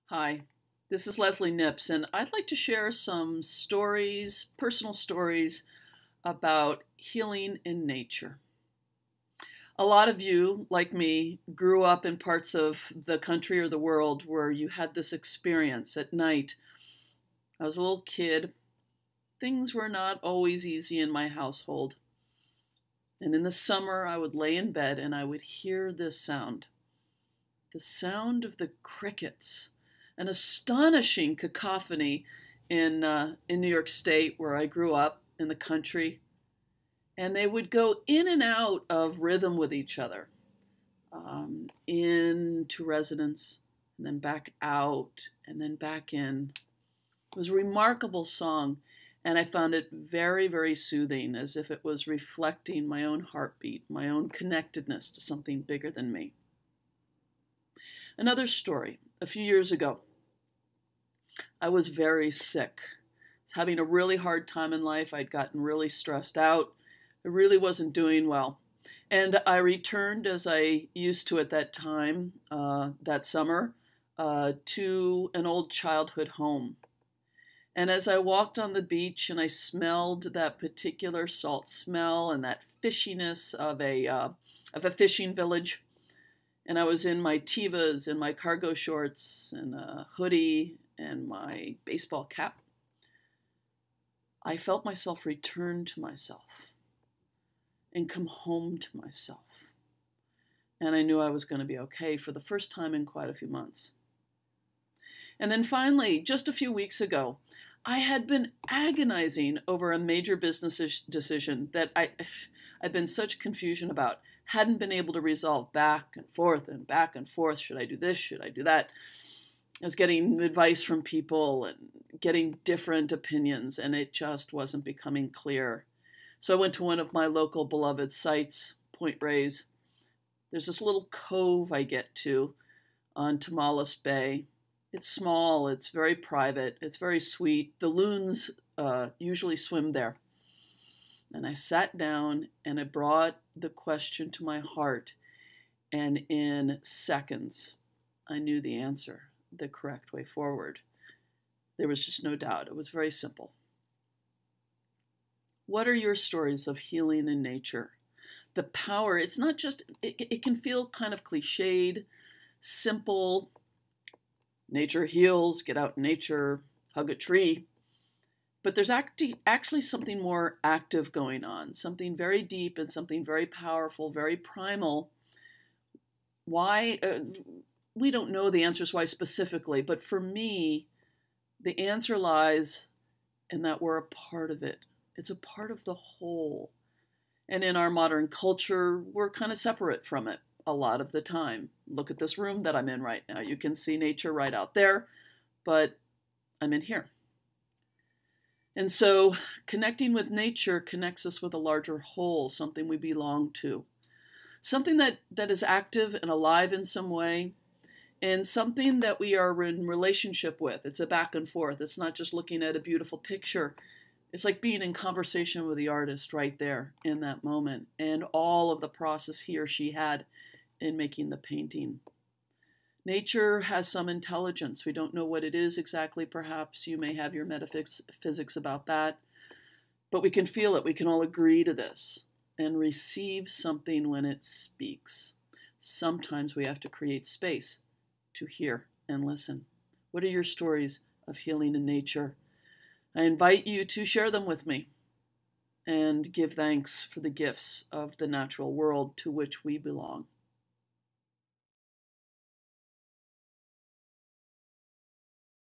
Hi, this is Leslie Nips, and I'd like to share some stories, personal stories about healing in nature. A lot of you, like me, grew up in parts of the country or the world where you had this experience at night. I was a little kid. Things were not always easy in my household. And in the summer, I would lay in bed and I would hear this sound, the sound of the crickets, an astonishing cacophony in New York State, where I grew up in the country. And they would go in and out of rhythm with each other, into resonance, and then back out, and then back in. It was a remarkable song, and I found it very, very soothing, as if it was reflecting my own heartbeat, my own connectedness to something bigger than me. Another story. A few years ago, I was very sick. I was having a really hard time in life. I'd gotten really stressed out. I really wasn't doing well. And I returned, as I used to at that time, that summer, to an old childhood home. And as I walked on the beach and I smelled that particular salt smell and that fishiness of a fishing village, and I was in my Tevas and my cargo shorts and a hoodie and my baseball cap, I felt myself return to myself and come home to myself. And I knew I was going to be okay for the first time in quite a few months. And then finally, just a few weeks ago, I had been agonizing over a major business decision that I'd been such confusion about, hadn't been able to resolve back and forth and back and forth. Should I do this? Should I do that? I was getting advice from people and getting different opinions, and it just wasn't becoming clear. So I went to one of my local beloved sites, Point Reyes. There's this little cove I get to on Tamales Bay. It's small, it's very private, it's very sweet. The loons usually swim there. And I sat down and I brought the question to my heart, and in seconds, I knew the answer, the correct way forward. There was just no doubt. It was very simple. What are your stories of healing in nature? The power, it's not just, it can feel kind of cliched, simple. Nature heals, get out in nature, hug a tree. But there's actually something more active going on, something very deep and something very powerful, very primal. Why? We don't know the answers why specifically, but for me, the answer lies in that we're a part of it. It's a part of the whole. And in our modern culture, we're kind of separate from it a lot of the time. Look at this room that I'm in right now. You can see nature right out there, but I'm in here. And so connecting with nature connects us with a larger whole, something we belong to, something that is active and alive in some way, and something that we are in relationship with. It's a back and forth. It's not just looking at a beautiful picture. It's like being in conversation with the artist right there in that moment, and all of the process he or she had in making the painting. Nature has some intelligence. We don't know what it is exactly, perhaps. You may have your metaphysics about that. But we can feel it. We can all agree to this and receive something when it speaks. Sometimes we have to create space to hear and listen. What are your stories of healing in nature? I invite you to share them with me and give thanks for the gifts of the natural world to which we belong.